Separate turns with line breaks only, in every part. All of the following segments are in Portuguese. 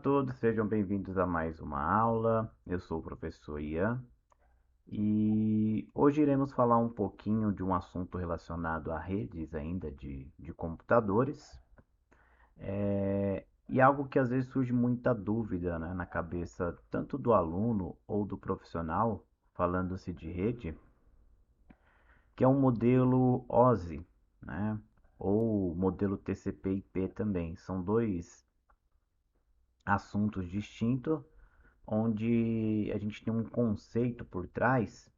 todos, sejam bem-vindos a mais uma aula. Eu sou o professor Ian e hoje iremos falar um pouquinho de um assunto relacionado a redes ainda de computadores. E algo que às vezes surge muita dúvida, né, na cabeça tanto do aluno ou do profissional, falando-se de rede, que é um modelo OSI, né, ou modelo TCP/IP também. São dois assuntos distintos onde a gente tem um conceito por trás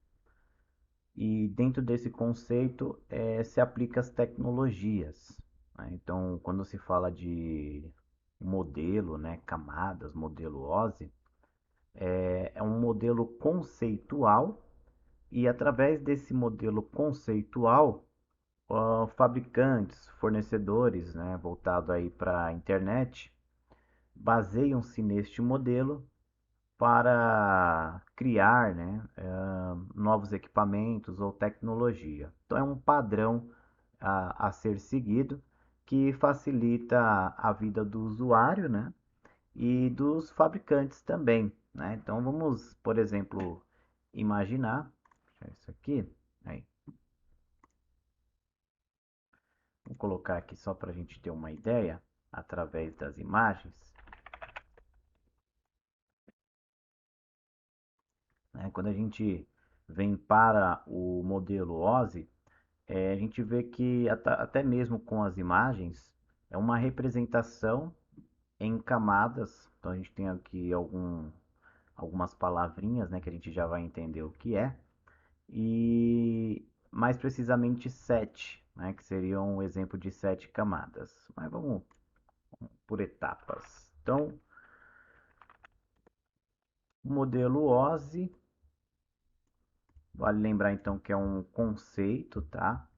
e dentro desse conceito se aplica as tecnologias, né? Então, quando se fala de modelo, né, camadas, modelo OSI, é um modelo conceitual e através desse modelo conceitual, fabricantes, fornecedores, né, voltado aí para a internet, baseiam-se neste modelo para criar, né, novos equipamentos ou tecnologia. Então é um padrão a ser seguido que facilita a vida do usuário, né, e dos fabricantes também, né? Então vamos, por exemplo, imaginar isso aqui, aí, vou colocar aqui só para a gente ter uma ideia através das imagens, né? Quando a gente vem para o modelo OSI, a gente vê que até mesmo com as imagens é uma representação em camadas. Então a gente tem aqui algumas palavrinhas, né, que a gente já vai entender o que é. E mais precisamente sete, né, que seria um exemplo de sete camadas. Mas vamos por etapas. Então, o modelo OSI, vale lembrar então que é um conceito, tá?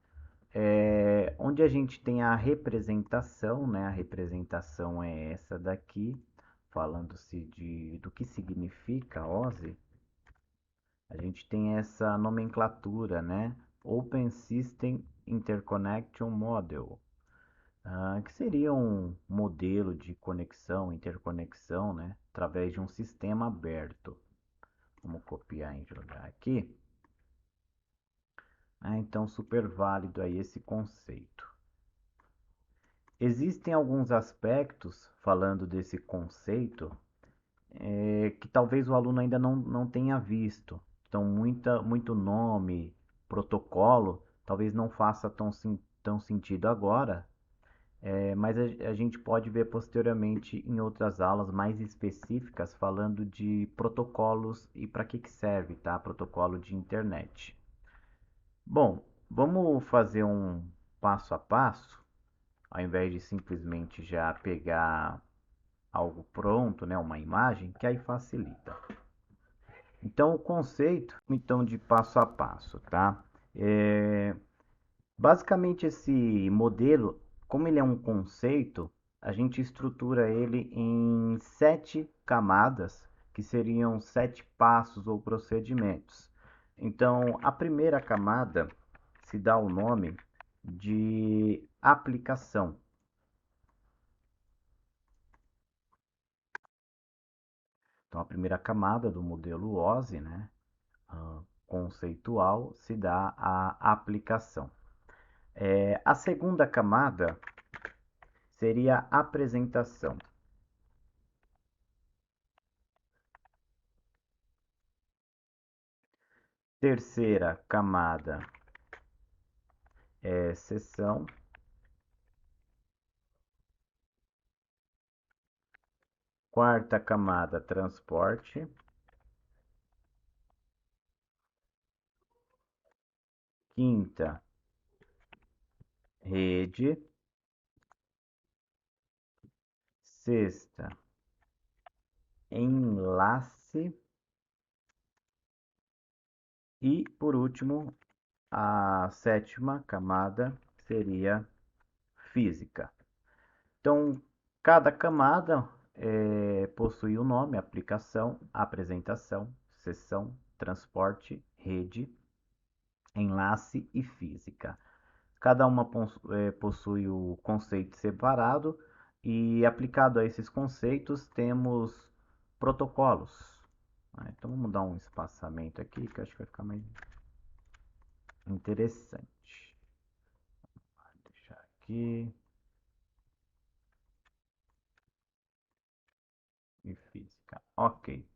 Onde a gente tem a representação, né? A representação é essa daqui, falando-se do que significa OSI, a gente tem essa nomenclatura, né? Open System Interconnection Model, que seria um modelo de conexão, interconexão, né? Através de um sistema aberto. Vamos copiar e jogar aqui. Então, super válido aí esse conceito. Existem alguns aspectos, falando desse conceito, que talvez o aluno ainda não tenha visto. Então, muito nome, protocolo, talvez não faça tão sentido agora, mas a gente pode ver posteriormente em outras aulas mais específicas falando de protocolos e para que serve, tá? Protocolo de internet. Bom, vamos fazer um passo a passo, ao invés de simplesmente já pegar algo pronto, né, uma imagem, que aí facilita. Então, o conceito, então, de passo a passo, tá? É, Basicamente, esse modelo, como ele é um conceito, a gente estrutura ele em sete camadas, que seriam sete passos ou procedimentos. Então, a primeira camada se dá o nome de aplicação. Então, a primeira camada do modelo OSI, né, conceitual, se dá a aplicação. A segunda camada seria a apresentação. Terceira camada é sessão. Quarta camada, transporte. Quinta, rede. Sexta, enlace. E, por último, a sétima camada seria física. Então, cada camada possui o nome, aplicação, apresentação, sessão, transporte, rede, enlace e física. Cada uma possui o conceito separado E aplicado a esses conceitos, temos protocolos. Então vamos dar um espaçamento aqui, que eu acho que vai ficar mais interessante. Vou deixar aqui. E física. Ok.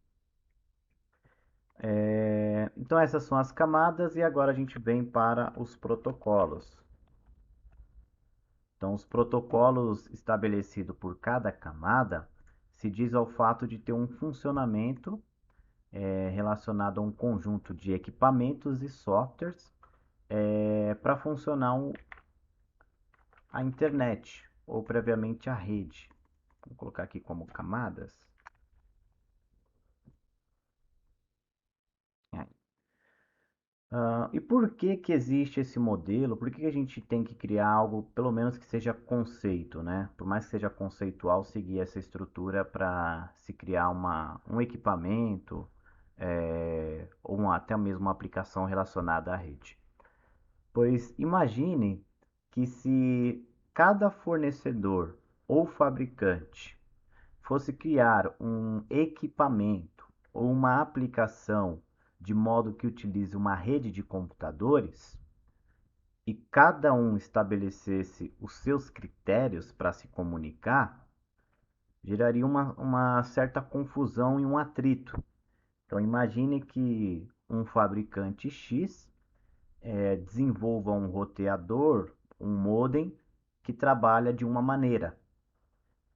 Então essas são as camadas e agora a gente vem para os protocolos. Então, os protocolos estabelecidos por cada camada se diz ao fato de ter um funcionamento relacionado a um conjunto de equipamentos e softwares para funcionar a internet ou previamente a rede. Vou colocar aqui como camadas. E por que que existe esse modelo? Por que que a gente tem que criar algo, pelo menos que seja conceito, né? Por mais que seja conceitual, seguir essa estrutura para se criar um equipamento ou até mesmo uma aplicação relacionada à rede. Pois imagine que se cada fornecedor ou fabricante fosse criar um equipamento ou uma aplicação de modo que utilize uma rede de computadores e cada um estabelecesse os seus critérios para se comunicar, geraria uma certa confusão e um atrito. Então imagine que um fabricante X desenvolva um roteador, um modem que trabalha de uma maneira.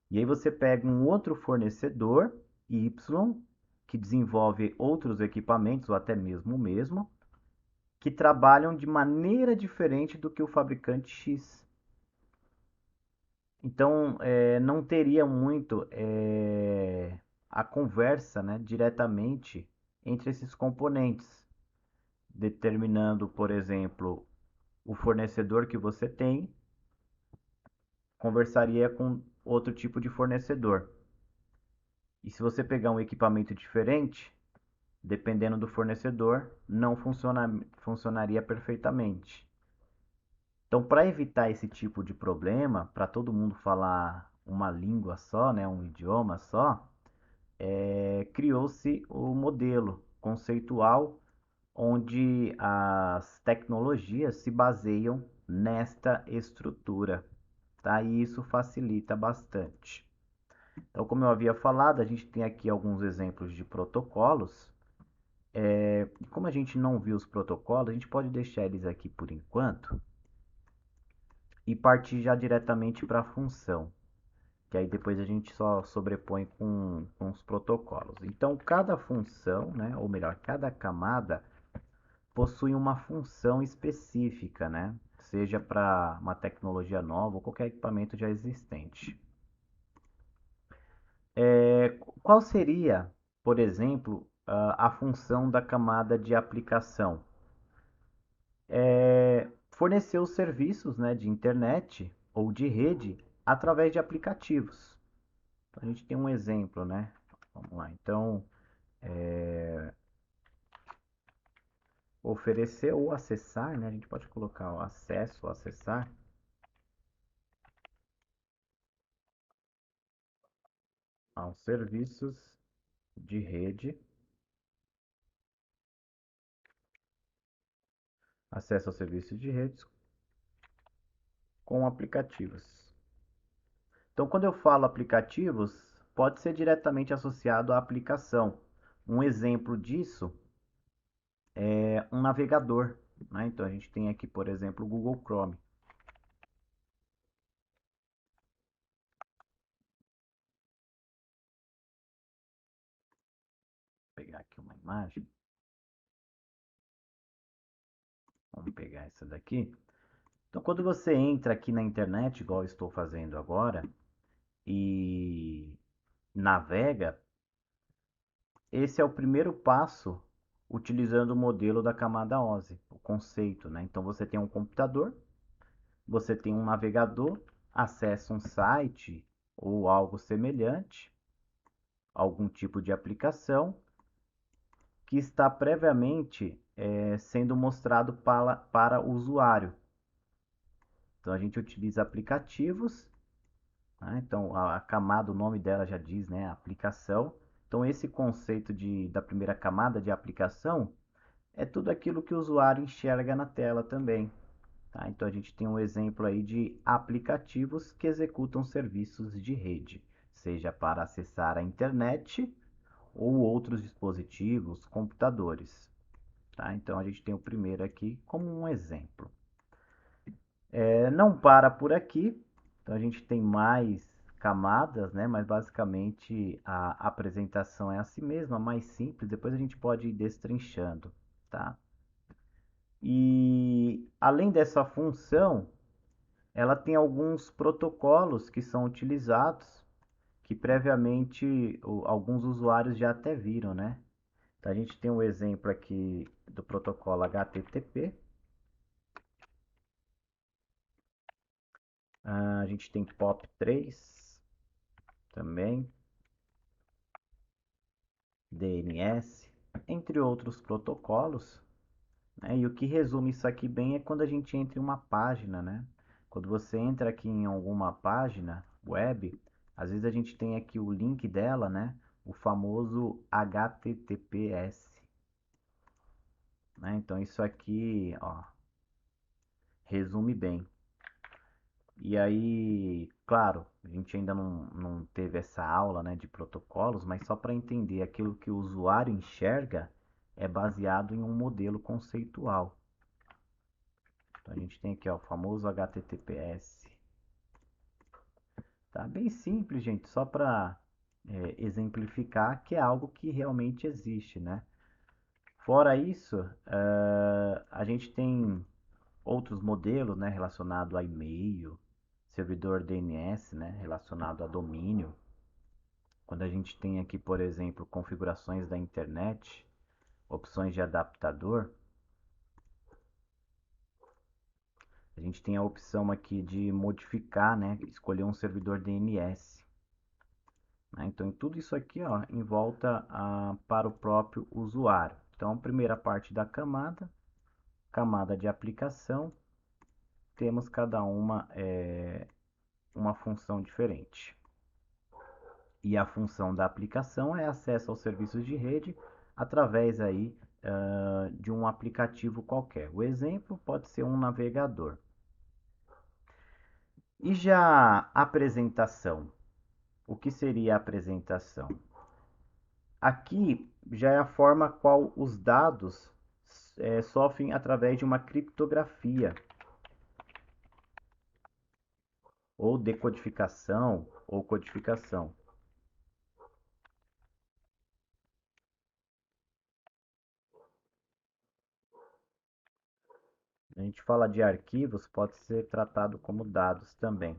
E aí você pega um outro fornecedor, Y, que desenvolve outros equipamentos, ou até mesmo o mesmo, que trabalham de maneira diferente do que o fabricante X. Então, não teria muito a conversa, né, diretamente entre esses componentes, determinando, por exemplo, o fornecedor que você tem conversaria com outro tipo de fornecedor. E se você pegar um equipamento diferente, dependendo do fornecedor, não funcionaria perfeitamente. Então, para evitar esse tipo de problema, para todo mundo falar uma língua só, né, um idioma só, criou-se o modelo conceitual onde as tecnologias se baseiam nesta estrutura, tá? E isso facilita bastante. Então, como eu havia falado, a gente tem aqui alguns exemplos de protocolos. Como a gente não viu os protocolos, a gente pode deixar eles aqui por enquanto e partir já diretamente para a função, que aí depois a gente só sobrepõe com os protocolos. Então, cada função, né, ou melhor, cada camada possui uma função específica, né, seja para uma tecnologia nova ou qualquer equipamento já existente. Qual seria, por exemplo, a função da camada de aplicação? Fornecer os serviços, né, de internet ou de rede através de aplicativos. Então, a gente tem um exemplo, né? Vamos lá. Então, oferecer ou acessar, né? A gente pode colocar o acesso, acessar aos serviços de rede, acesso aos serviços de redes com aplicativos. Então, quando eu falo aplicativos, pode ser diretamente associado à aplicação. Um exemplo disso é um navegador, né? Então, a gente tem aqui, por exemplo, o Google Chrome. Vou pegar aqui uma imagem. Vamos pegar essa daqui. Então, quando você entra aqui na internet, igual eu estou fazendo agora, e navega, esse é o primeiro passo utilizando o modelo da camada OSI, o conceito, né? Então, você tem um computador, você tem um navegador, acessa um site ou algo semelhante, algum tipo de aplicação que está previamente sendo mostrado para o usuário. Então, a gente utiliza aplicativos Né? Então, a camada, o nome dela já diz, né, aplicação. Então, esse conceito da primeira camada de aplicação é tudo aquilo que o usuário enxerga na tela também. Tá? Então, a gente tem um exemplo aí de aplicativos que executam serviços de rede, seja para acessar a internet ou outros dispositivos, computadores. Tá? Então, a gente tem o primeiro aqui como um exemplo. Não para por aqui, então a gente tem mais camadas, né? Mas basicamente a apresentação é assim mesma, mais simples. Depois a gente pode ir destrinchando, tá? E além dessa função, ela tem alguns protocolos que são utilizados, que previamente alguns usuários já até viram, né? Então a gente tem um exemplo aqui do protocolo HTTP. A gente tem POP3 também, DNS, entre outros protocolos. Né? E o que resume isso aqui bem é quando a gente entra em uma página, né? Quando você entra aqui em alguma página web, às vezes a gente tem aqui o link dela, né? O famoso HTTPS. Né? Então isso aqui, ó, resume bem. E aí, claro, a gente ainda não teve essa aula, né, de protocolos, mas só para entender aquilo que o usuário enxerga é baseado em um modelo conceitual. Então a gente tem aqui ó, o famoso HTTPS. Tá bem simples, gente, só para exemplificar que é algo que realmente existe, né? Fora isso, a gente tem outros modelos, né, relacionado a e-mail, servidor DNS, né, relacionado a domínio. Quando a gente tem aqui, por exemplo, configurações da internet, opções de adaptador, a gente tem a opção aqui de modificar, né, escolher um servidor DNS. Né? Então, tudo isso aqui ó, em volta para o próprio usuário. Então, a primeira parte da camada, camada de aplicação, temos cada uma função diferente. E a função da aplicação é acesso aos serviços de rede através aí, de um aplicativo qualquer. O exemplo pode ser um navegador. E já a apresentação? O que seria a apresentação? Aqui já é a forma qual os dados sofrem através de uma criptografia ou decodificação ou codificação. A gente fala de arquivos, pode ser tratado como dados também.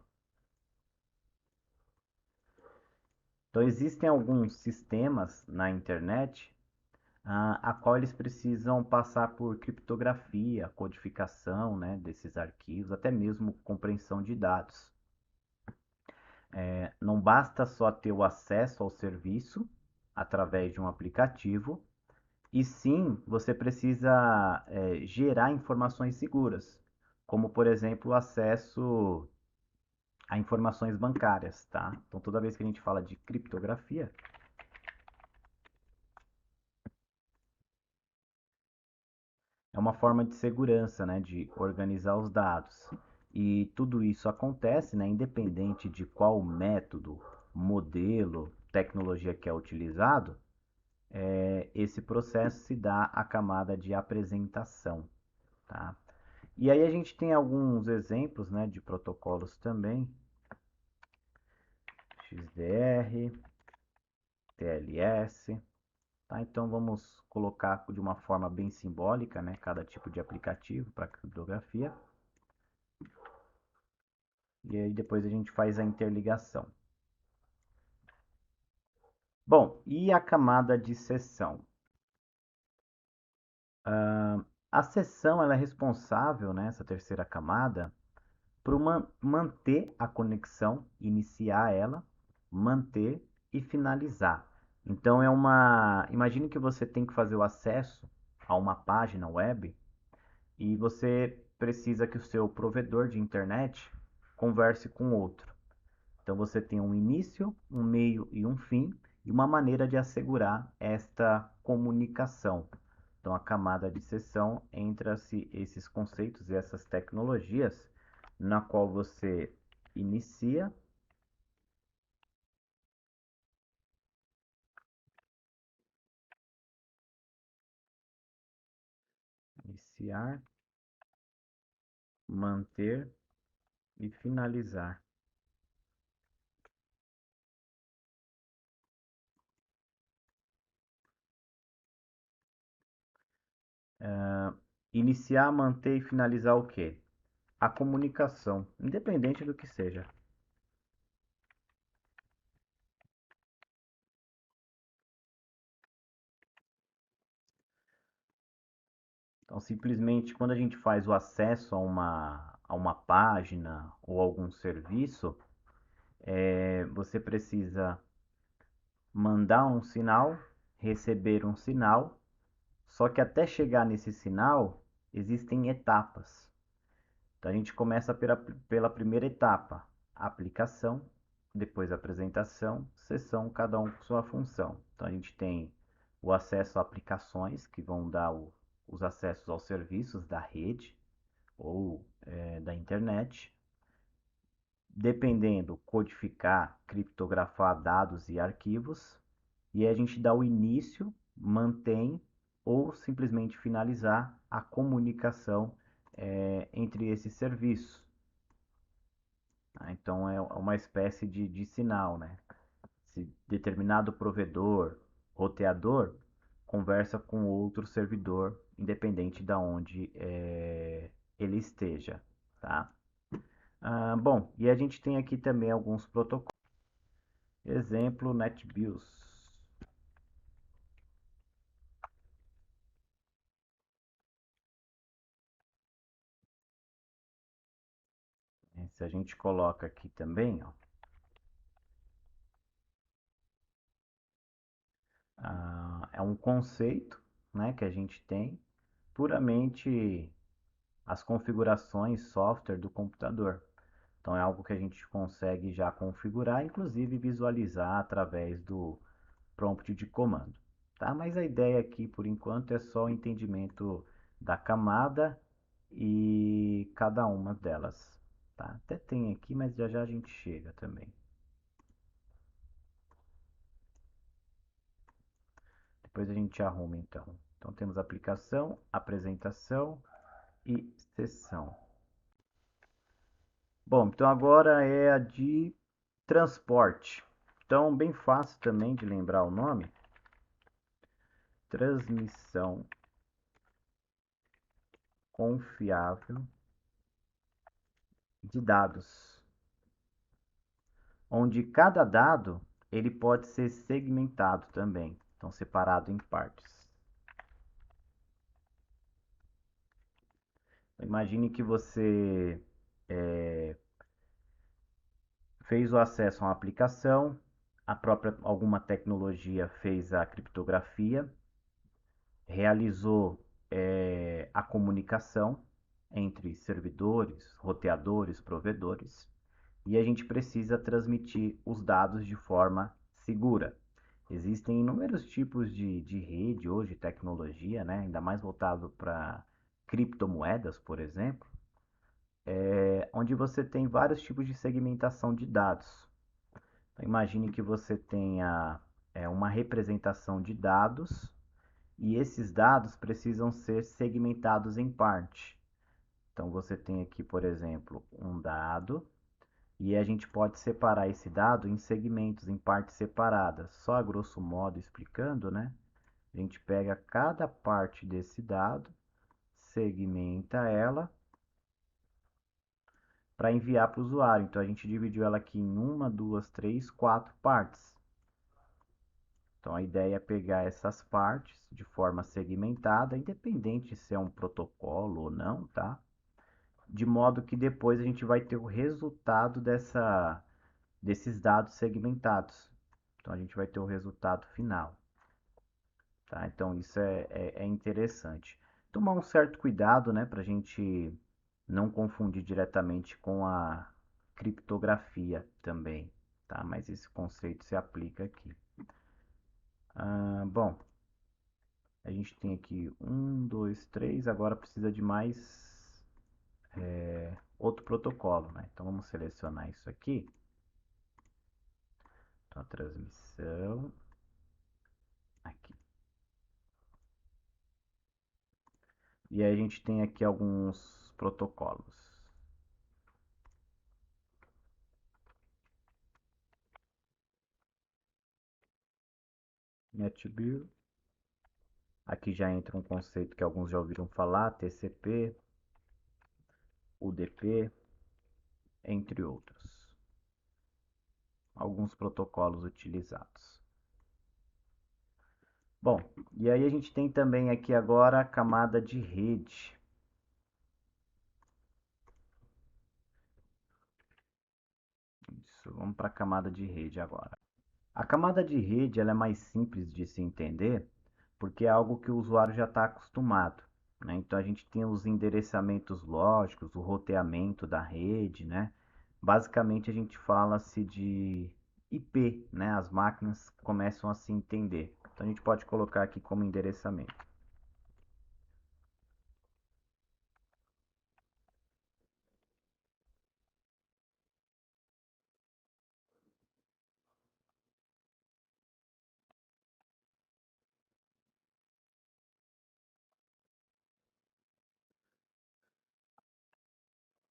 Então existem alguns sistemas na internet a qual eles precisam passar por criptografia, codificação, né, desses arquivos, até mesmo compreensão de dados. Não basta só ter o acesso ao serviço através de um aplicativo, e sim você precisa gerar informações seguras, como por exemplo o acesso a informações bancárias, tá? Então toda vez que a gente fala de criptografia, é uma forma de segurança, né, de organizar os dados. E tudo isso acontece, né, independente de qual método, modelo, tecnologia que é utilizado, esse processo se dá à camada de apresentação. Tá? E aí a gente tem alguns exemplos, né, de protocolos também. XDR, TLS. Tá? Então vamos colocar de uma forma bem simbólica, né, cada tipo de aplicativo para criptografia. E aí depois a gente faz a interligação. Bom, e a camada de sessão? A sessão ela é responsável, né, essa terceira camada, por manter a conexão, iniciar ela, manter e finalizar. Então é uma, imagine que você tem que fazer o acesso a uma página web e você precisa que o seu provedor de internet converse com outro. Então você tem um início, um meio e um fim, e uma maneira de assegurar esta comunicação. Então a camada de sessão entra-se esses conceitos e essas tecnologias, na qual você inicia, iniciar, manter e finalizar. Iniciar, manter e finalizar o quê? A comunicação, independente do que seja. Então, simplesmente quando a gente faz o acesso a uma página ou algum serviço, você precisa mandar um sinal, receber um sinal, só que até chegar nesse sinal existem etapas. Então a gente começa pela primeira etapa, aplicação, depois apresentação, sessão, cada um com sua função. Então a gente tem o acesso a aplicações, que vão dar os acessos aos serviços da rede ou da internet. Dependendo, codificar, criptografar dados e arquivos. E a gente dá o início, mantém ou simplesmente finalizar a comunicação entre esses serviços. Então é uma espécie de sinal, né? Se determinado provedor, roteador, conversa com outro servidor, independente de onde ele esteja, tá? Bom, e a gente tem aqui também alguns protocolos. Exemplo, NetBIOS. Se a gente coloca aqui também, ó, é um conceito, né, que a gente tem puramente as configurações software do computador. Então é algo que a gente consegue já configurar, inclusive visualizar através do prompt de comando. Tá? Mas a ideia aqui, por enquanto, é só o entendimento da camada e cada uma delas. Tá? Até tem aqui, mas já já a gente chega também. Depois a gente arruma então. Então temos aplicação, apresentação e sessão. Bom, então agora é a de transporte. Então, bem fácil também de lembrar o nome. Transmissão confiável de dados, onde cada dado ele pode ser segmentado também, então separado em partes. Imagine que você fez o acesso a uma aplicação, a própria alguma tecnologia fez a criptografia, realizou a comunicação entre servidores, roteadores, provedores, e a gente precisa transmitir os dados de forma segura. Existem inúmeros tipos de rede hoje, tecnologia, né? Ainda mais voltado para criptomoedas, por exemplo, onde você tem vários tipos de segmentação de dados. Então, imagine que você tenha uma representação de dados e esses dados precisam ser segmentados em parte. Então você tem aqui, por exemplo, um dado e a gente pode separar esse dado em segmentos, em partes separadas. Só a grosso modo explicando, né? A gente pega cada parte desse dado, segmenta ela para enviar para o usuário. Então a gente dividiu ela aqui em uma, duas, três, quatro partes. Então a ideia é pegar essas partes de forma segmentada, independente se é um protocolo ou não, tá? De modo que depois a gente vai ter o resultado desses dados segmentados. Então a gente vai ter o resultado final. Tá? Então isso é interessante. Tomar um certo cuidado, né, para a gente não confundir diretamente com a criptografia também. tá? Mas esse conceito se aplica aqui. Bom, a gente tem aqui um, dois, três, agora precisa de mais outro protocolo, né? Então vamos selecionar isso aqui. Então a transmissão aqui. E aí a gente tem aqui alguns protocolos. NetBeer. Aqui já entra um conceito que alguns já ouviram falar, TCP, UDP, entre outros. Alguns protocolos utilizados. Bom, e aí a gente tem também aqui agora a camada de rede. Isso, vamos para a camada de rede agora. A camada de rede ela é mais simples de se entender, porque é algo que o usuário já está acostumado, né? Então a gente tem os endereçamentos lógicos, o roteamento da rede, né? Basicamente a gente fala-se de IP, né? As máquinas começam a se entender. Então a gente pode colocar aqui como endereçamento.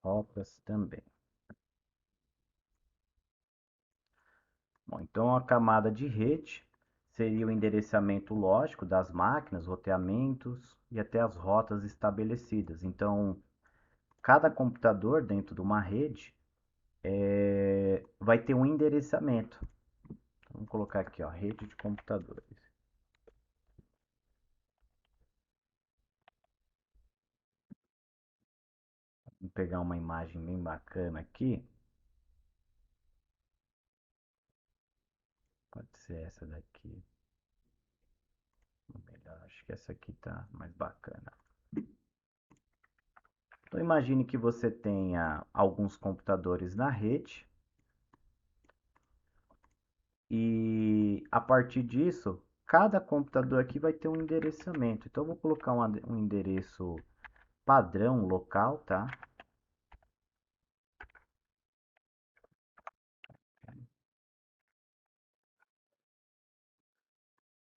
Rotas também. Bom, então a camada de rede seria o endereçamento lógico das máquinas, roteamentos e até as rotas estabelecidas. Então, cada computador dentro de uma rede vai ter um endereçamento. Vamos colocar aqui, ó, rede de computadores. Vou pegar uma imagem bem bacana aqui. Pode ser essa daqui. Melhor, acho que essa aqui tá mais bacana. Então imagine que você tenha alguns computadores na rede e a partir disso, cada computador aqui vai ter um endereçamento. Então eu vou colocar um endereço padrão local, tá?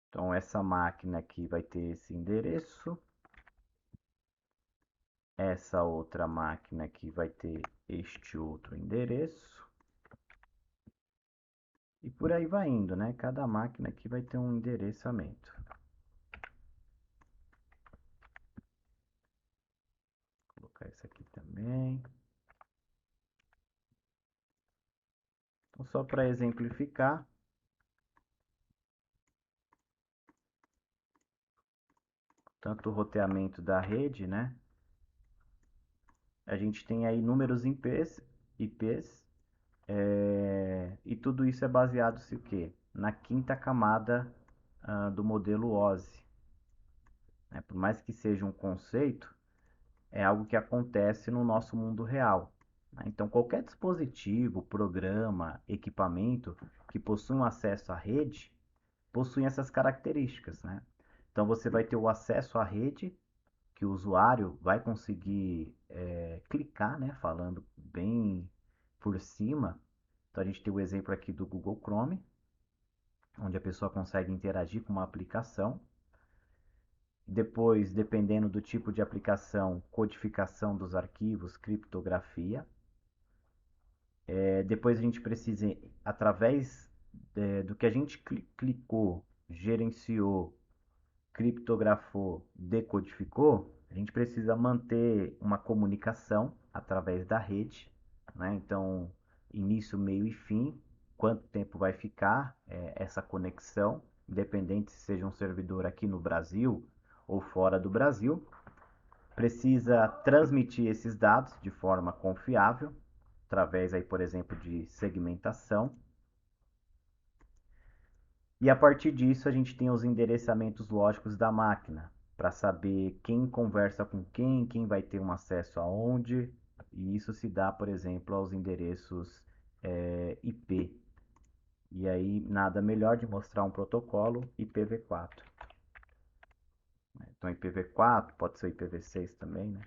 Então essa máquina aqui vai ter esse endereço. Essa outra máquina aqui vai ter este outro endereço. E por aí vai indo, né? Cada máquina aqui vai ter um endereçamento. Vou colocar esse aqui também. Então, só para exemplificar, tanto o roteamento da rede, né? A gente tem aí números IPs e tudo isso é baseado-se o quê? Na quinta camada do modelo OSI. Né? Por mais que seja um conceito, é algo que acontece no nosso mundo real. Né? Então, qualquer dispositivo, programa, equipamento que possui um acesso à rede, possui essas características. Né? Então, você vai ter o acesso à rede, que o usuário vai conseguir clicar, né? Falando bem por cima. Então, a gente tem o exemplo aqui do Google Chrome, onde a pessoa consegue interagir com uma aplicação. Depois, dependendo do tipo de aplicação, codificação dos arquivos, criptografia. Depois a gente precisa, através do que a gente clicou, gerenciou, criptografou, decodificou, a gente precisa manter uma comunicação através da rede, né? Então, início, meio e fim, quanto tempo vai ficar essa conexão, independente se seja um servidor aqui no Brasil ou fora do Brasil, precisa transmitir esses dados de forma confiável, através aí, por exemplo, de segmentação. E a partir disso a gente tem os endereçamentos lógicos da máquina, para saber quem conversa com quem vai ter um acesso aonde, e isso se dá, por exemplo, aos endereços IP. E aí, nada melhor de mostrar um protocolo IPv4. Então, IPv4, pode ser IPv6 também, né?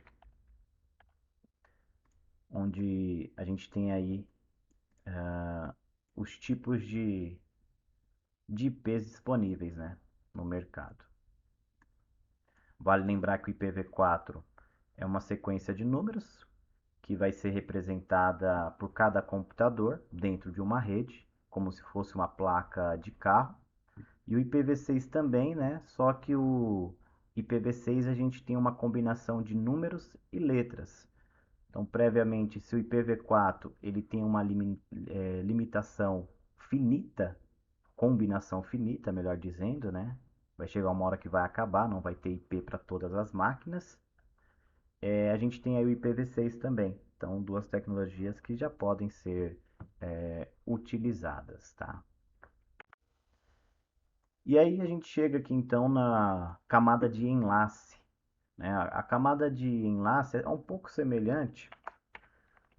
Onde a gente tem aí os tipos de IPs disponíveis, né, no mercado. Vale lembrar que o IPv4 é uma sequência de números que vai ser representada por cada computador dentro de uma rede, como se fosse uma placa de carro. E o IPv6 também, né? Só que o IPv6 a gente tem uma combinação de números e letras. Então, previamente, se o IPv4 ele tem uma limitação finita, combinação finita, melhor dizendo, né? Vai chegar uma hora que vai acabar, não vai ter IP para todas as máquinas. A gente tem aí o IPv6 também. Então, duas tecnologias que já podem ser utilizadas, tá? E aí a gente chega aqui então na camada de enlace. Né? A camada de enlace é um pouco semelhante,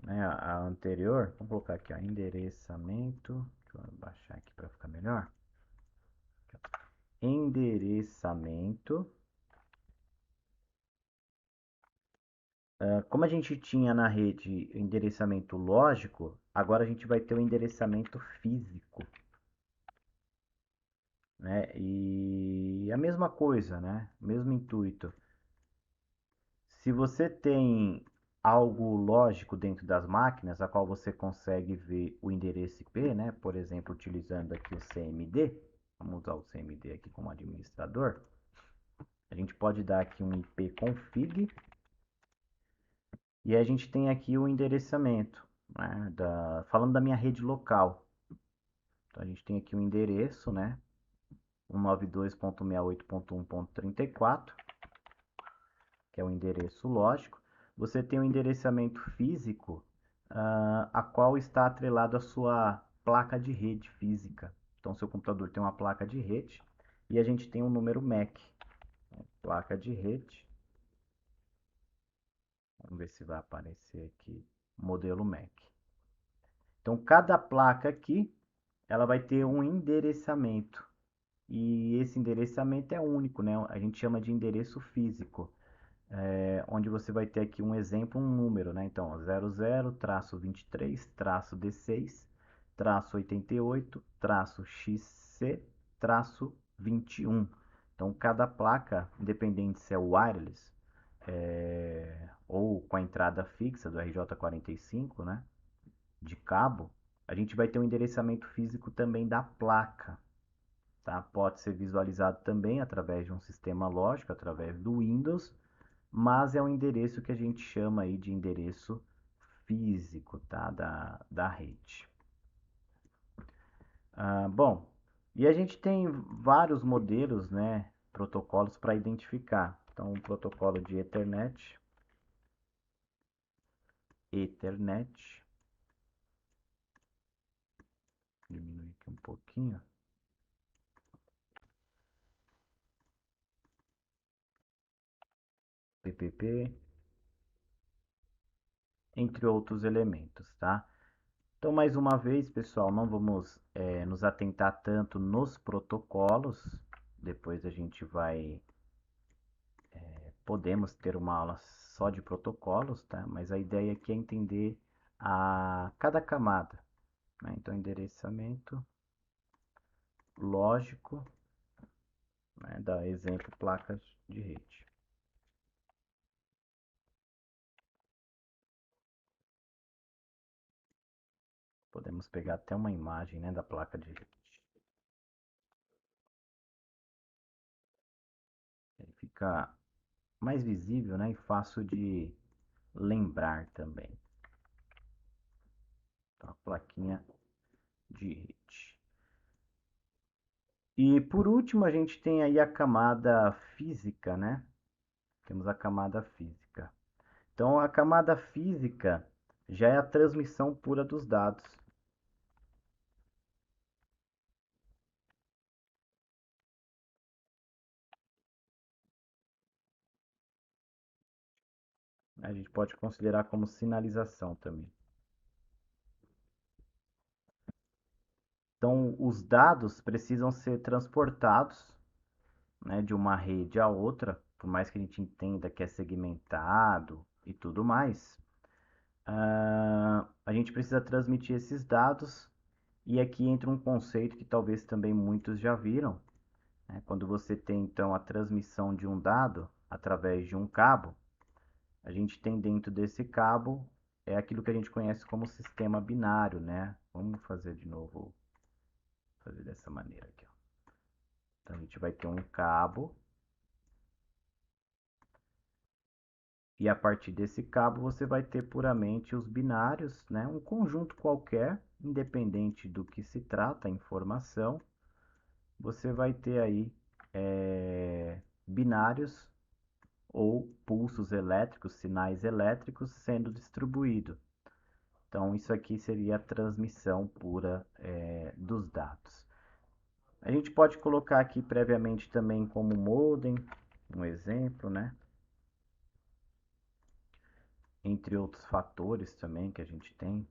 né, à anterior. Vamos colocar aqui, ó, endereçamento. Deixa eu baixar aqui para ficar melhor. Endereçamento. Como a gente tinha na rede endereçamento lógico, agora a gente vai ter o endereçamento físico, né? E a mesma coisa, né? Mesmo intuito. Se você tem algo lógico dentro das máquinas, a qual você consegue ver o endereço IP, né? Por exemplo, utilizando aqui o CMD, vamos usar o CMD aqui como administrador. A gente pode dar aqui um ipconfig e a gente tem aqui o endereçamento, né? Falando da minha rede local. Então a gente tem aqui o endereço, né? 192.68.1.34, que é o endereço lógico. Você tem o endereçamento físico, a qual está atrelado à sua placa de rede física. Então, seu computador tem uma placa de rede e a gente tem um número MAC, placa de rede. Vamos ver se vai aparecer aqui, modelo MAC. Então, cada placa aqui, ela vai ter um endereçamento. E esse endereçamento é único, né? A gente chama de endereço físico. Onde você vai ter aqui um exemplo, um número, né? Então, 00-23-D6-88-XC-21. Então, cada placa, independente se é wireless ou com a entrada fixa do RJ45, né? De cabo, a gente vai ter um endereçamento físico também da placa. Tá? Pode ser visualizado também através de um sistema lógico, através do Windows, mas é um endereço que a gente chama aí de endereço físico, tá? Da rede. Bom, e a gente tem vários modelos, né? Protocolos para identificar. Então, o protocolo de Ethernet, diminuir aqui um pouquinho, PPP, entre outros elementos, tá? Então, mais uma vez, pessoal, não vamos nos atentar tanto nos protocolos. Depois a gente vai podemos ter uma aula só de protocolos, tá? Mas a ideia aqui é entender cada camada, né? Então, endereçamento lógico, né? Da exemplo placas de rede. Podemos pegar até uma imagem, né, da placa de rede. Ele fica mais visível, né, e fácil de lembrar também. Então, a plaquinha de rede. E por último, a gente tem aí a camada física, né? Temos a camada física. Então, a camada física já é a transmissão pura dos dados. A gente pode considerar como sinalização também. Então, os dados precisam ser transportados, né, de uma rede a outra, por mais que a gente entenda que é segmentado e tudo mais, a gente precisa transmitir esses dados e aqui entra um conceito que talvez também muitos já viram, né? Quando você tem então a transmissão de um dado através de um cabo, a gente tem dentro desse cabo aquilo que a gente conhece como sistema binário, né? Vamos fazer de novo, fazer dessa maneira aqui, ó. Então a gente vai ter um cabo e a partir desse cabo você vai ter puramente os binários, né? Um conjunto qualquer, independente do que se trata a informação, você vai ter aí binários ou pulsos elétricos, sinais elétricos sendo distribuídos. Então, isso aqui seria a transmissão pura dos dados. A gente pode colocar aqui previamente também como modem, um exemplo, né? Entre outros fatores também que a gente tem,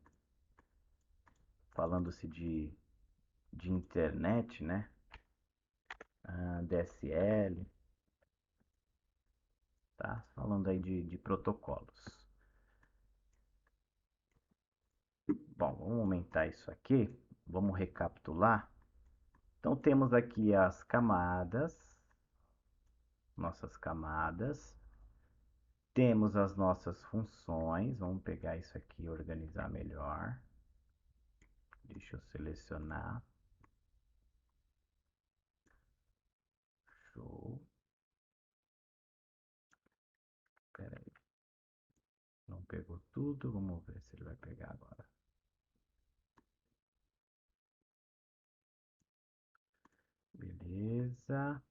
falando-se de internet, né? DSL, tá? Falando aí de protocolos. Bom, vamos aumentar isso aqui. Vamos recapitular. Então temos aqui as camadas, nossas camadas. Temos as nossas funções. Vamos pegar isso aqui e organizar melhor. Deixa eu selecionar. Show. Espera aí. Não pegou tudo. Vamos ver se ele vai pegar agora. Beleza.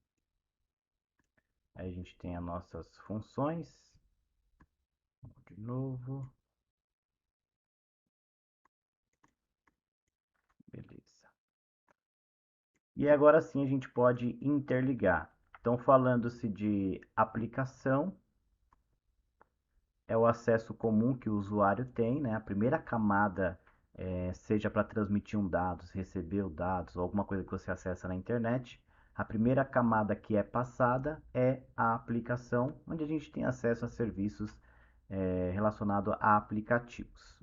Aí a gente tem as nossas funções. Vamos de novo. Beleza. E agora sim a gente pode interligar. Então, falando-se de aplicação, é o acesso comum que o usuário tem, né? A primeira camada, seja para transmitir um dados, receber os dados, ou alguma coisa que você acessa na internet, a primeira camada que é passada é a aplicação, onde a gente tem acesso a serviços relacionados a aplicativos.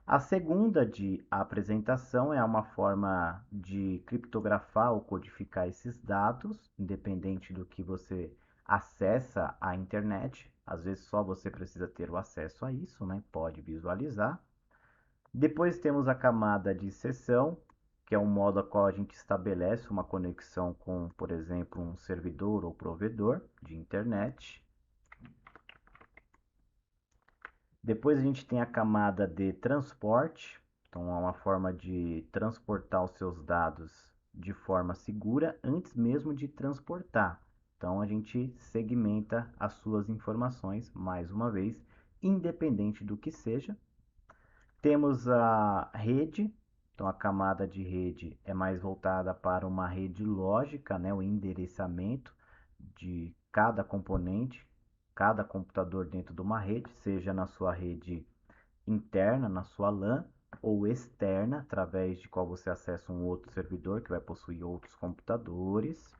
A segunda de apresentação é uma forma de criptografar ou codificar esses dados, independente do que você acessa à internet. Às vezes só você precisa ter o acesso a isso, né? Pode visualizar. Depois temos a camada de sessão, que é um modo a qual a gente estabelece uma conexão com, por exemplo, um servidor ou provedor de internet. Depois a gente tem a camada de transporte, então é uma forma de transportar os seus dados de forma segura antes mesmo de transportar. Então a gente segmenta as suas informações, mais uma vez, independente do que seja. Temos a rede, então a camada de rede é mais voltada para uma rede lógica, né, o endereçamento de cada componente, cada computador dentro de uma rede, seja na sua rede interna, na sua LAN, ou externa, através de qual você acessa um outro servidor que vai possuir outros computadores.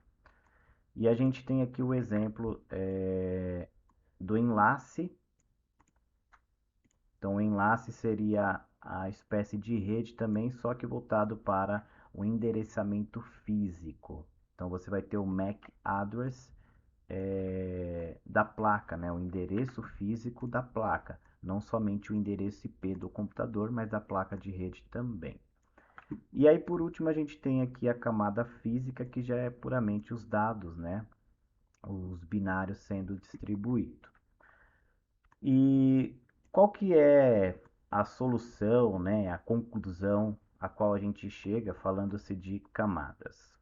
E a gente tem aqui o exemplo do enlace. Então, o enlace seria a espécie de rede também, só que voltado para o endereçamento físico. Então, você vai ter o MAC address da placa, né? O endereço físico da placa, não somente o endereço IP do computador, mas da placa de rede também. E aí, por último, a gente tem aqui a camada física, que já é puramente os dados, né? Os binários sendo distribuídos. E qual que é a solução, né? A conclusão a qual a gente chega falando-se de camadas?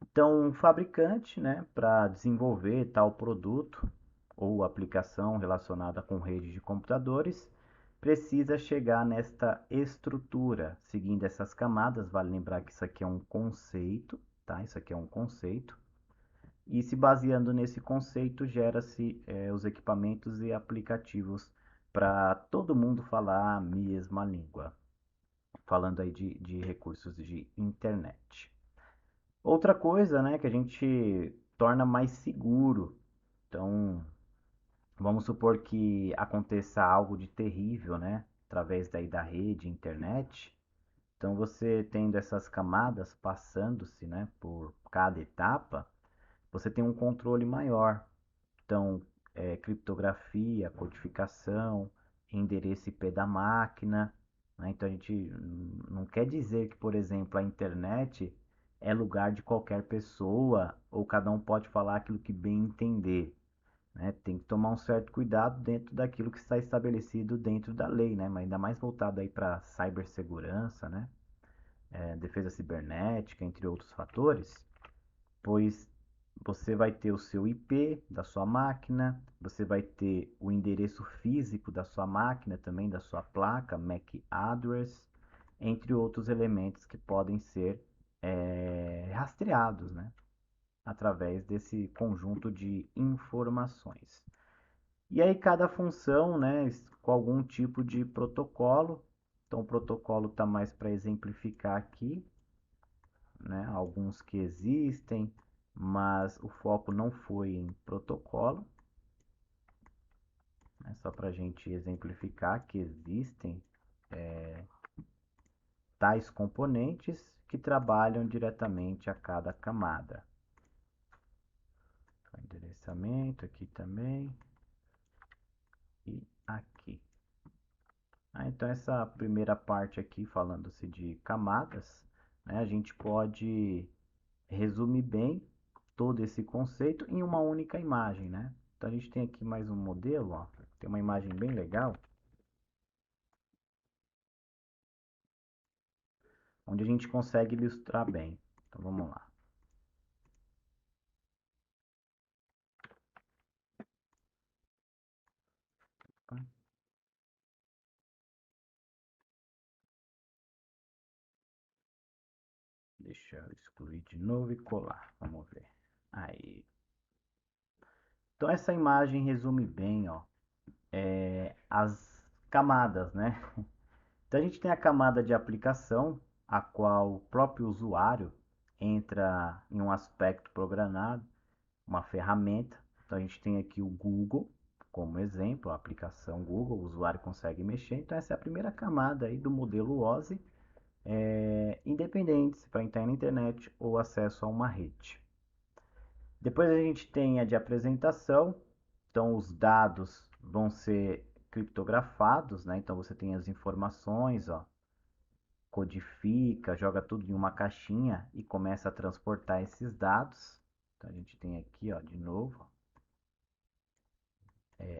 Então, um fabricante, né, para desenvolver tal produto ou aplicação relacionada com rede de computadores, precisa chegar nesta estrutura, seguindo essas camadas. Vale lembrar que isso aqui é um conceito, tá? Isso aqui é um conceito. E se baseando nesse conceito, gera-se os equipamentos e aplicativos para todo mundo falar a mesma língua. falando aí de recursos de internet. Outra coisa, né, que a gente torna mais seguro. Então, vamos supor que aconteça algo de terrível, né, através daí da rede, internet. Então, você tendo essas camadas passando-se, né, por cada etapa, você tem um controle maior. Então, criptografia, codificação, endereço IP da máquina, né? Então, a gente não quer dizer que, por exemplo, a internet é lugar de qualquer pessoa ou cada um pode falar aquilo que bem entender, né? Tem que tomar um certo cuidado dentro daquilo que está estabelecido dentro da lei, né? Mas ainda mais voltado aí para cibersegurança, né? Defesa cibernética, entre outros fatores, pois você vai ter o seu IP da sua máquina, você vai ter o endereço físico da sua máquina, também da sua placa, MAC address, entre outros elementos que podem ser rastreados, né, através desse conjunto de informações. E aí cada função, né, com algum tipo de protocolo. Então o protocolo está mais para exemplificar aqui, né? Alguns que existem, mas o foco não foi em protocolo, né? Só para a gente exemplificar que existem tais componentes que trabalham diretamente a cada camada. Então, endereçamento aqui também e aqui. Então essa primeira parte aqui, falando-se de camadas, né, a gente pode resumir bem todo esse conceito em uma única imagem, né? Então a gente tem aqui mais um modelo, ó, tem uma imagem bem legal, onde a gente consegue ilustrar bem. Então vamos lá. Deixa eu excluir de novo e colar. Vamos ver. Aí. Então essa imagem resume bem, ó, as camadas, né? Então a gente tem a camada de aplicação, a qual o próprio usuário entra em um aspecto programado, uma ferramenta. Então a gente tem aqui o Google como exemplo, a aplicação Google, o usuário consegue mexer. Então essa é a primeira camada aí do modelo OSI, independente para entrar na internet ou acesso a uma rede. Depois a gente tem a de apresentação, então os dados vão ser criptografados, né? Então você tem as informações, ó, codifica, joga tudo em uma caixinha e começa a transportar esses dados. Então a gente tem aqui, ó, de novo,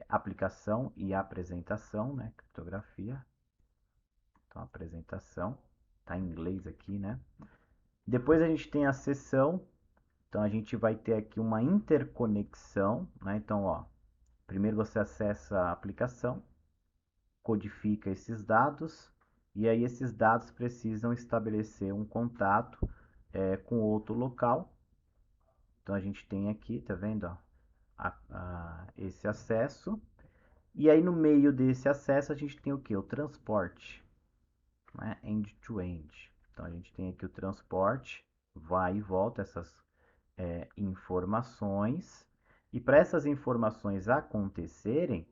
aplicação e apresentação, né? Criptografia. Então apresentação, tá em inglês aqui, né? Depois a gente tem a sessão. Então a gente vai ter aqui uma interconexão, né? Então, ó, primeiro você acessa a aplicação, codifica esses dados e aí esses dados precisam estabelecer um contato com outro local. Então a gente tem aqui, tá vendo, ó, esse acesso. E aí no meio desse acesso a gente tem o que? O transporte, né? End-to-end. Então a gente tem aqui o transporte, vai e volta essas informações. E para essas informações acontecerem,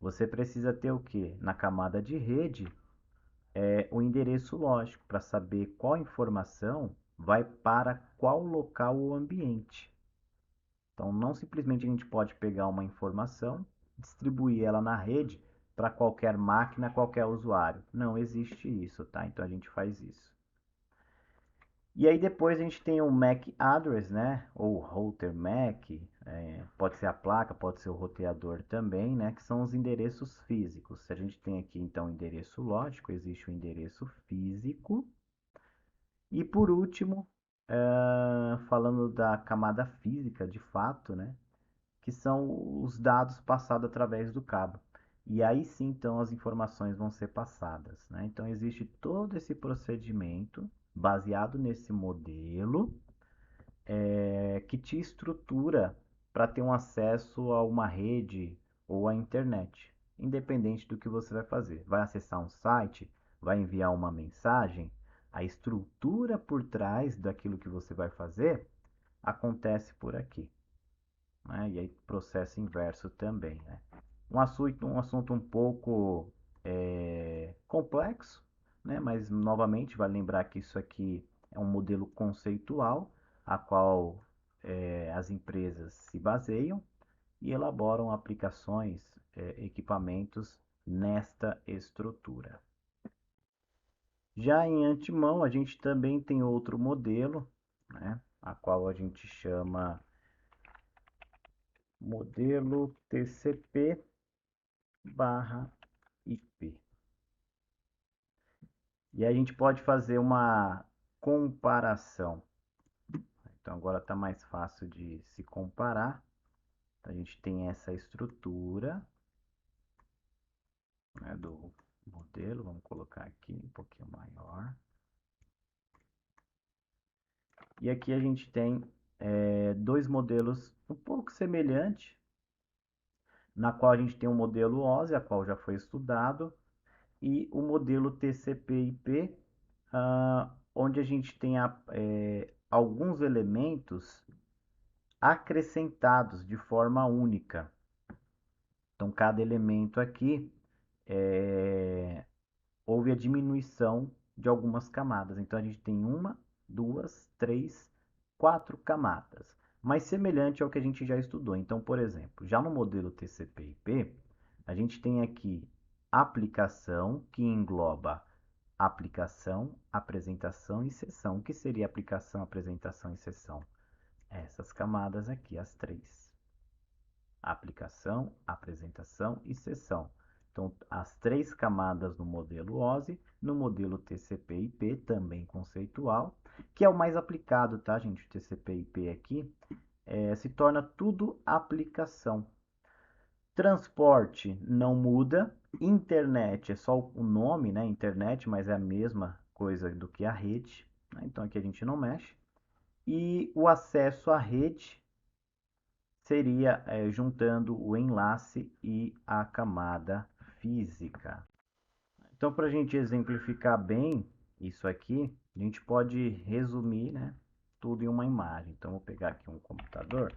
você precisa ter o que? Na camada de rede, o endereço lógico para saber qual informação vai para qual local ou ambiente. Então, não simplesmente a gente pode pegar uma informação, distribuir ela na rede para qualquer máquina, qualquer usuário. Não existe isso, tá? Então a gente faz isso. E aí depois a gente tem o MAC address, né? Ou router MAC, pode ser a placa, pode ser o roteador também, né? Que são os endereços físicos. Se a gente tem aqui então o endereço lógico, existe o endereço físico. E por último, falando da camada física, de fato, né? Que são os dados passados através do cabo. E aí sim, então, as informações vão ser passadas, né? Então, existe todo esse procedimento baseado nesse modelo que te estrutura para ter um acesso a uma rede ou à internet, independente do que você vai fazer. Vai acessar um site, vai enviar uma mensagem, a estrutura por trás daquilo que você vai fazer acontece por aqui, né? E aí processo inverso também, né? Um assunto um pouco complexo, né? Mas novamente vale lembrar que isso aqui é um modelo conceitual a qual as empresas se baseiam e elaboram aplicações, equipamentos nesta estrutura. Já em antemão, a gente também tem outro modelo, né, a qual a gente chama modelo TCP/IP. E a gente pode fazer uma comparação. Então agora está mais fácil de se comparar. A gente tem essa estrutura, né, do modelo. Vamos colocar aqui um pouquinho maior. E aqui a gente tem dois modelos um pouco semelhantes, na qual a gente tem o modelo OSI, a qual já foi estudado, e o modelo TCP/IP, onde a gente tem alguns elementos acrescentados de forma única. Então, cada elemento aqui houve a diminuição de algumas camadas. Então, a gente tem uma, duas, três, quatro camadas, mais semelhante ao que a gente já estudou. Então, por exemplo, já no modelo TCP/IP, a gente tem aqui aplicação, que engloba aplicação, apresentação e sessão. O que seria aplicação, apresentação e sessão? Essas camadas aqui, as três: aplicação, apresentação e sessão. Então, as três camadas no modelo OSI, no modelo TCP/IP, também conceitual, que é o mais aplicado, tá, gente? O TCP/IP aqui se torna tudo aplicação. Transporte não muda, internet é só o nome, né? Internet, mas é a mesma coisa do que a rede, né? Então aqui a gente não mexe. E o acesso à rede seria juntando o enlace e a camada física. Então, para a gente exemplificar bem isso aqui, a gente pode resumir, né, tudo em uma imagem. Então, vou pegar aqui um computador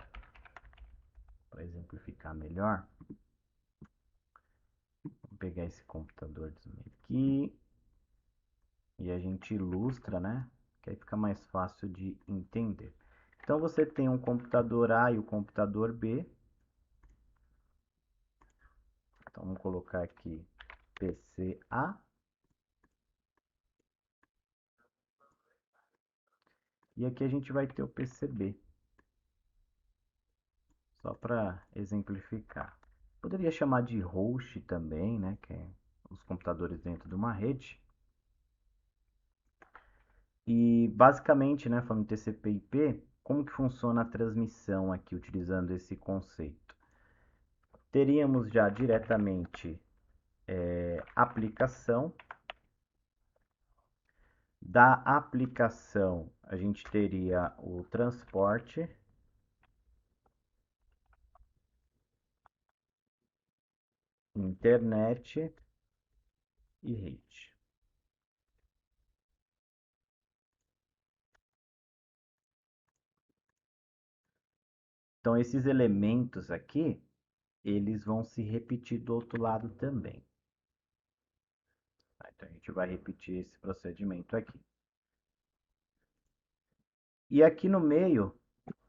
para exemplificar melhor. Vou pegar esse computadorzinho aqui e a gente ilustra, né, que aí fica mais fácil de entender. Então, você tem um computador A e o computador B. Então, vamos colocar aqui PC A. E aqui a gente vai ter o PCB, só para exemplificar. Poderia chamar de host também, né, que é os computadores dentro de uma rede. E basicamente, né, falando de TCP/IP, como que funciona a transmissão aqui utilizando esse conceito? Teríamos já diretamente aplicação. Da aplicação, a gente teria o transporte, internet e rede. Então, esses elementos aqui, eles vão se repetir do outro lado também. Então, a gente vai repetir esse procedimento aqui. E aqui no meio,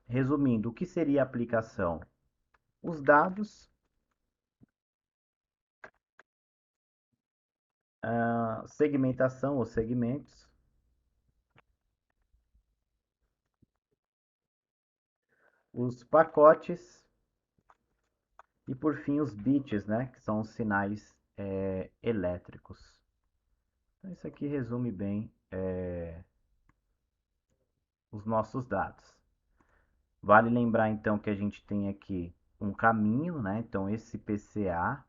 resumindo, o que seria a aplicação? Os dados, a segmentação ou segmentos, os pacotes e, por fim, os bits, né, que são os sinais elétricos. Então, isso aqui resume bem os nossos dados. Vale lembrar, então, que a gente tem aqui um caminho, né? Então, esse PCA,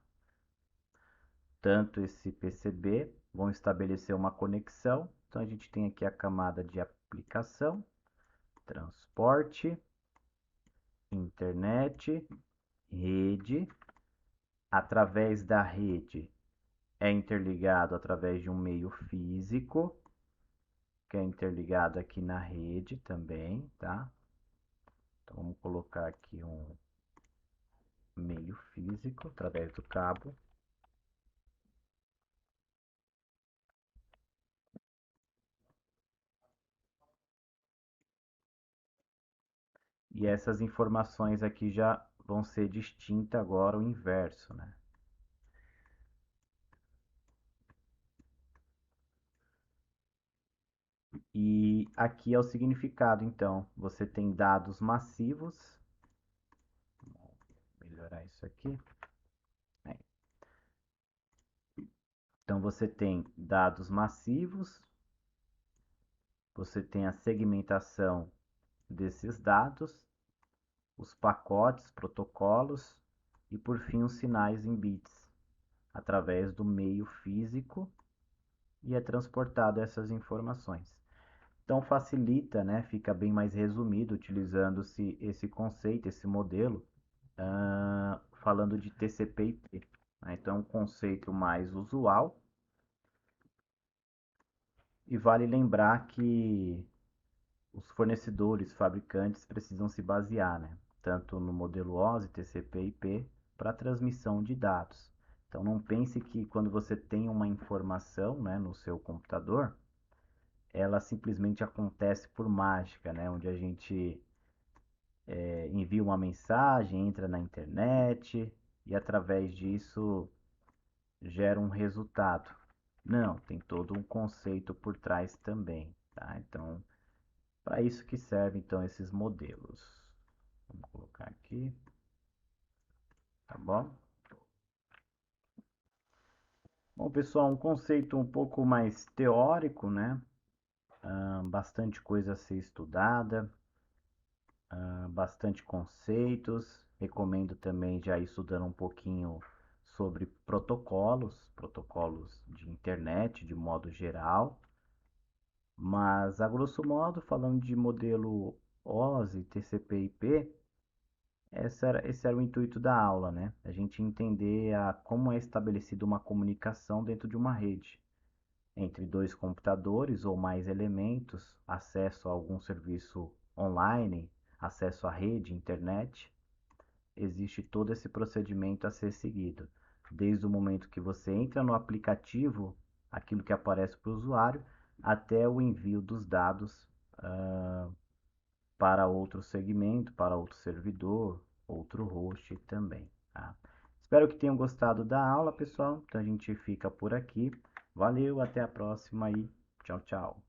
tanto esse PCB, vão estabelecer uma conexão. Então, a gente tem aqui a camada de aplicação, transporte, internet, rede. Através da rede, é interligado através de um meio físico, que é interligado aqui na rede também, tá? Então vamos colocar aqui um meio físico através do cabo. E essas informações aqui já vão ser distintas agora o inverso, né? E aqui é o significado, então. Você tem dados massivos. Vou melhorar isso aqui. Então você tem dados massivos, você tem a segmentação desses dados, os pacotes, protocolos e por fim os sinais em bits através do meio físico e é transportado essas informações. Então facilita, né? Fica bem mais resumido utilizando-se esse conceito, esse modelo, falando de TCP/IP. Né? Então é um conceito mais usual e vale lembrar que os fornecedores, fabricantes precisam se basear, né? Tanto no modelo OSI, TCP/IP, para transmissão de dados. Então não pense que quando você tem uma informação, né, no seu computador, ela simplesmente acontece por mágica, né? Onde a gente envia uma mensagem, entra na internet e através disso gera um resultado. Não, tem todo um conceito por trás também, tá? Então, para isso que servem então esses modelos. Vamos colocar aqui, tá bom? Bom, pessoal, um conceito um pouco mais teórico, né? Bastante coisa a ser estudada, bastante conceitos. Recomendo também já ir estudando um pouquinho sobre protocolos, protocolos de internet de modo geral. Mas, a grosso modo, falando de modelo OSI, TCP/IP, esse era o intuito da aula, né? A gente entender como é estabelecida uma comunicação dentro de uma rede entre dois computadores ou mais elementos, acesso a algum serviço online, acesso à rede, internet. Existe todo esse procedimento a ser seguido. Desde o momento que você entra no aplicativo, aquilo que aparece para o usuário, até o envio dos dados para outro segmento, para outro servidor, outro host também. Tá? Espero que tenham gostado da aula, pessoal. Então a gente fica por aqui. Valeu, até a próxima e tchau, tchau.